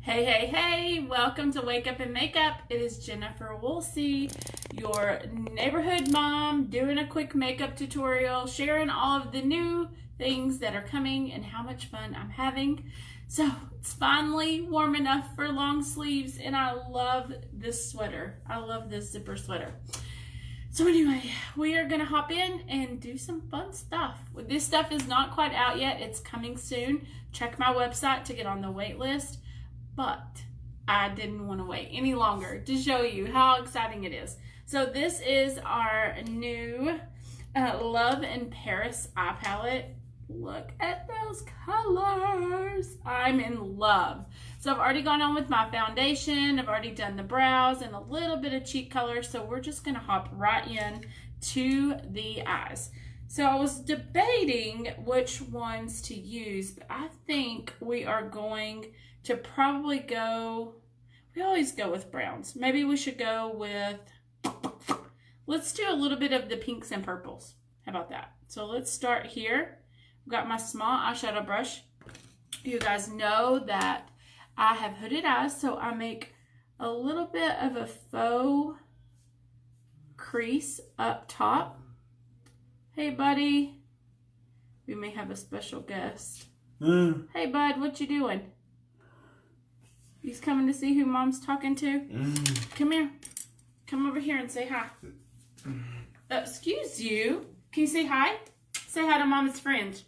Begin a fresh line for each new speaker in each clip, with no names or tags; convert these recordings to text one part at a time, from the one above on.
Hey, hey, hey, welcome to Wake Up and Makeup. It is Jennifer Woolsey, your neighborhood mom, doing a quick makeup tutorial, sharing all of the new things that are coming and how much fun I'm having. So it's finally warm enough for long sleeves, and I love this sweater. I love this zipper sweater. So anyway, we are gonna hop in and do some fun stuff. This stuff is not quite out yet. It's coming soon. Check my website to get on the wait list. But I didn't want to wait any longer to show you how exciting it is. So this is our new Love in Paris eye palette. Look at those colors. I'm in love. So I've already gone on with my foundation. I've already done the brows and a little bit of cheek color. So we're just going to hop right in to the eyes. So I was debating which ones to use, but I think we are going to probably go, we always go with browns. Maybe we should go with, let's do a little bit of the pinks and purples. How about that? So let's start here. I've got my small eyeshadow brush. You guys know that I have hooded eyes, so I make a little bit of a faux crease up top. Hey, buddy. We may have a special guest. Hey, bud, what you doing? He's coming to see who Mom's talking to. Come here. Come over here and say hi. Excuse you. Can you say hi? Say hi to Mama's friends.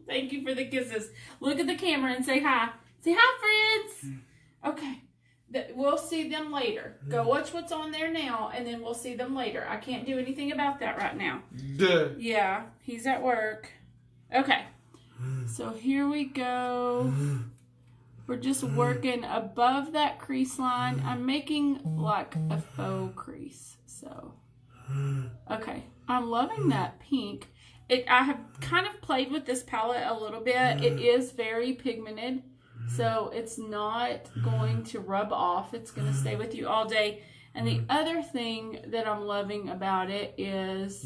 Thank you for the kisses. Look at the camera and say hi. Say hi, friends. Okay. We'll see them later. Go watch what's on there now, and then we'll see them later. I can't do anything about that right now. Duh. Yeah, he's at work. Okay. So here we go. We're just working above that crease line. I'm making like a faux crease. So, okay. I'm loving that pink. I have kind of played with this palette a little bit. It is very pigmented. So it's not going to rub off. It's going to stay with you all day. And the other thing that I'm loving about it is,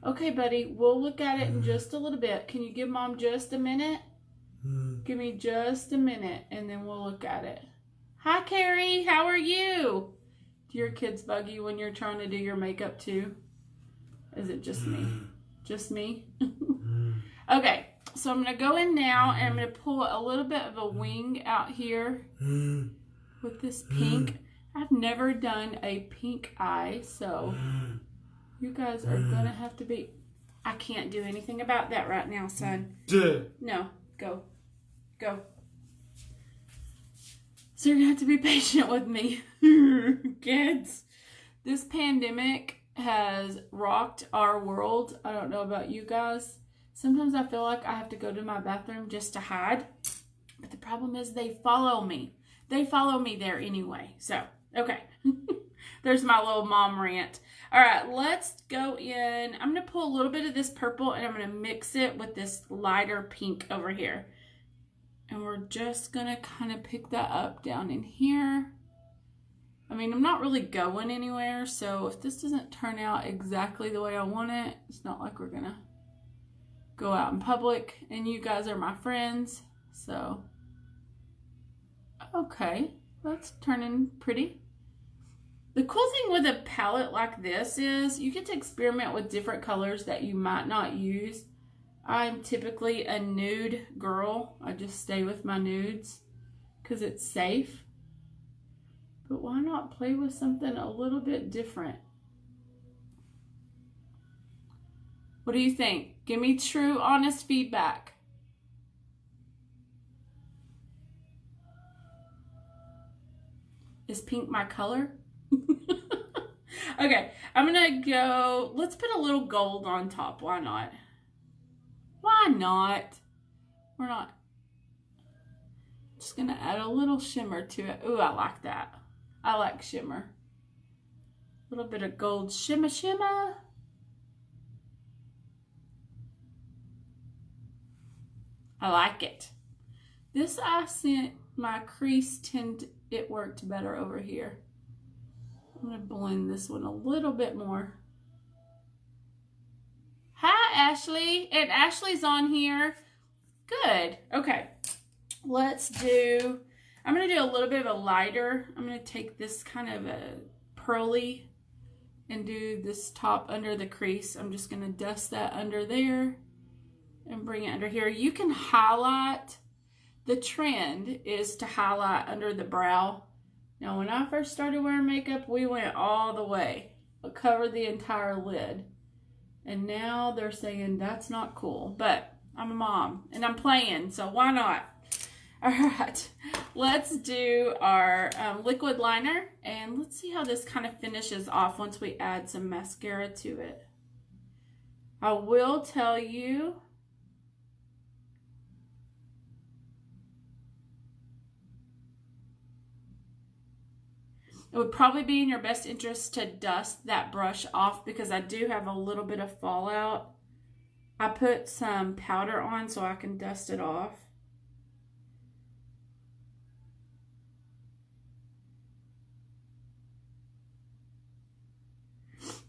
okay, buddy, we'll look at it in just a little bit. Can you give Mom just a minute? Give me just a minute, and then we'll look at it. Hi, Carrie. How are you? Do your kids bug you when you're trying to do your makeup too? Is it just me? Just me? Okay, so I'm going to go in now, and I'm going to pull a little bit of a wing out here with this pink. I've never done a pink eye, so you guys are going to have to be... I can't do anything about that right now, son. No. Go. Go. So you're going to have to be patient with me. Kids. This pandemic has rocked our world. I don't know about you guys. Sometimes I feel like I have to go to my bathroom just to hide. But the problem is they follow me. They follow me there anyway. So, okay. There's my little mom rant. All right, let's go in. I'm going to pull a little bit of this purple, and I'm going to mix it with this lighter pink over here. And we're just going to kind of pick that up down in here. I mean, I'm not really going anywhere, so if this doesn't turn out exactly the way I want it, it's not like we're going to go out in public, and you guys are my friends, so. Okay, that's turning pretty. The cool thing with a palette like this is you get to experiment with different colors that you might not use. I'm typically a nude girl. I just stay with my nudes because it's safe. But why not play with something a little bit different? What do you think? Give me true, honest feedback. Is pink my color? Okay, I'm gonna go, let's put a little gold on top. Why not? Why not? We're not. Just gonna add a little shimmer to it. Ooh, I like that. I like shimmer. A little bit of gold shimmer shimmer. I like it. This accent, my crease it worked better over here. I'm gonna blend this one a little bit more. Hi, Ashley. And Ashley's on here. Good. Okay. Let's do, I'm going to do a little bit of a lighter. I'm going to take this kind of a pearly and do this top under the crease. I'm just going to dust that under there and bring it under here. You can highlight. The trend is to highlight under the brow. Now, when I first started wearing makeup, we went all the way, covered the entire lid. And now they're saying that's not cool. But I'm a mom and I'm playing, so why not? All right, let's do our liquid liner, and let's see how this kind of finishes off once we add some mascara to it. I will tell you, it would probably be in your best interest to dust that brush off because I do have a little bit of fallout. I put some powder on so I can dust it off.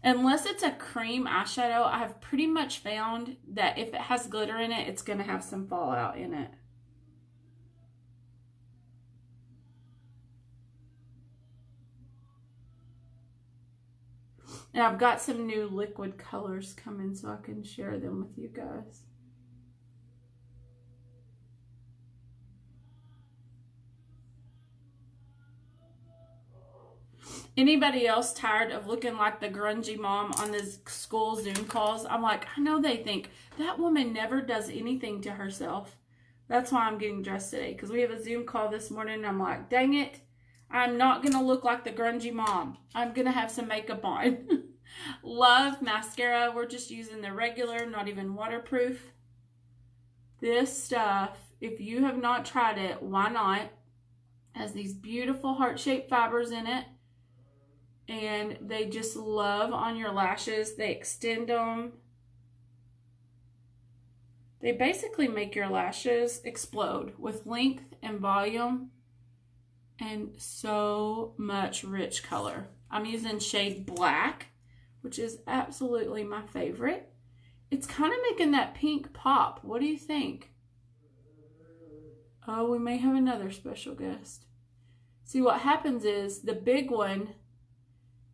Unless it's a cream eyeshadow, I have pretty much found that if it has glitter in it, it's going to have some fallout in it. And I've got some new liquid colors coming so I can share them with you guys. Anybody else tired of looking like the grungy mom on this school Zoom calls? I'm like, I know they think that woman never does anything to herself. That's why I'm getting dressed today, because we have a Zoom call this morning and I'm like, dang it, I'm not going to look like the grungy mom. I'm going to have some makeup on. Love mascara. We're just using the regular, not even waterproof. This stuff, if you have not tried it, why not? It has these beautiful heart-shaped fibers in it. And they just love on your lashes. They extend them. They basically make your lashes explode with length and volume and so much rich color. I'm using shade Black, which is absolutely my favorite. It's kind of making that pink pop. What do you think? Oh, we may have another special guest. See, what happens is the big one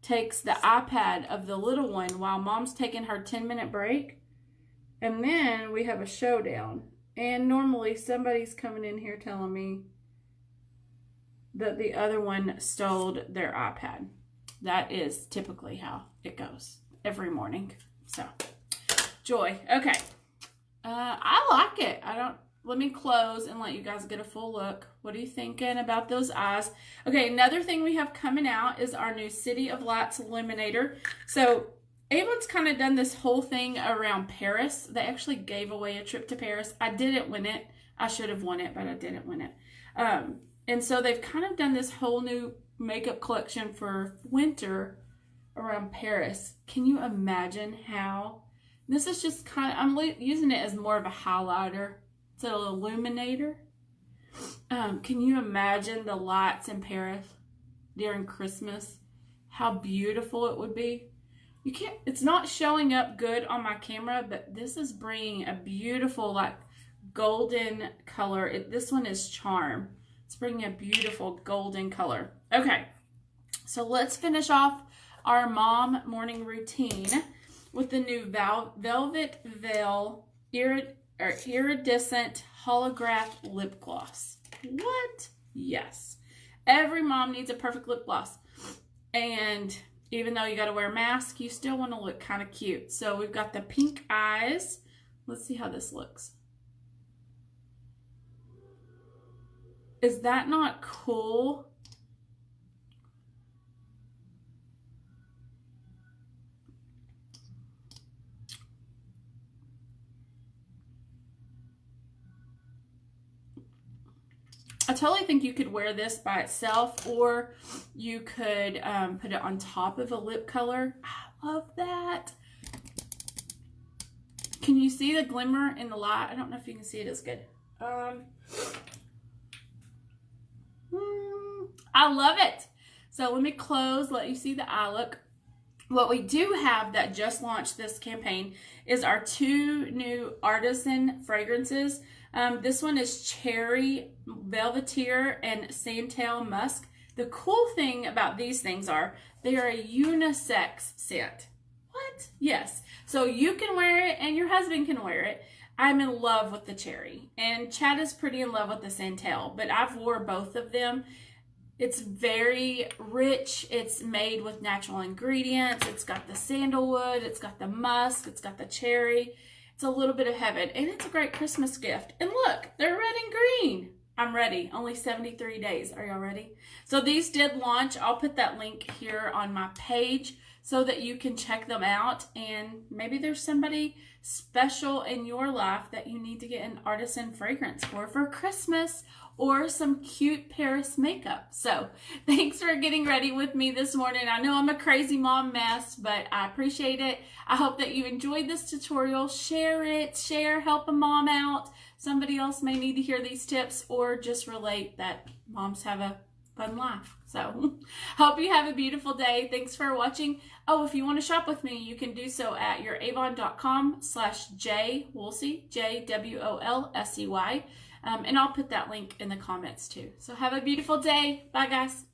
takes the iPad of the little one while mom's taking her 10-minute break. And then we have a showdown. And normally somebody's coming in here telling me that the other one stole their iPad. That is typically how it goes every morning. So, joy. Okay. I like it. Let me close and let you guys get a full look. What are you thinking about those eyes? Okay, another thing we have coming out is our new City of Lights Illuminator. So, Avon's kind of done this whole thing around Paris. They actually gave away a trip to Paris. I didn't win it. I should have won it, but I didn't win it. And so they've kind of done this whole new makeup collection for winter around Paris. Can you imagine how? This is just kind of, I'm using it as more of a highlighter. It's an illuminator. Can you imagine the lights in Paris during Christmas? How beautiful it would be. You can't, it's not showing up good on my camera, but this is bringing a beautiful like golden color. This one is Charm. It's bringing a beautiful golden color. Okay, so let's finish off our mom morning routine with the new Velvet Veil Iridescent Holographic Lip Gloss. What? Yes. Every mom needs a perfect lip gloss. And even though you got to wear a mask, you still want to look kind of cute. So we've got the pink eyes. Let's see how this looks. Is that not cool? I totally think you could wear this by itself, or you could put it on top of a lip color. I love that. Can you see the glimmer in the light? I don't know if you can see it as good. I love it. So let me close, let you see the eye look. What we do have that just launched this campaign is our 2 new artisan fragrances. This one is Cherry Velveteer and Santal Musk. The cool thing about these things are they are a unisex scent. What? Yes. So you can wear it and your husband can wear it. I'm in love with the cherry, and Chad is pretty in love with the Santal, but I've wore both of them. It's very rich. It's made with natural ingredients. It's got the sandalwood. It's got the musk. It's got the cherry. It's a little bit of heaven, and it's a great Christmas gift. And look, they're red and green. I'm ready. Only 73 days. Are y'all ready? So these did launch. I'll put that link here on my page so that you can check them out. And maybe there's somebody special in your life that you need to get an artisan fragrance for Christmas, or some cute Paris makeup. So thanks for getting ready with me this morning. I know I'm a crazy mom mess, but I appreciate it. I hope that you enjoyed this tutorial. Share it, help a mom out. Somebody else may need to hear these tips, or just relate that moms have a fun life. So hope you have a beautiful day. Thanks for watching. Oh, if you want to shop with me, you can do so at youravon.com/jwoolsey, JWOLSEY. And I'll put that link in the comments too. So have a beautiful day. Bye, guys.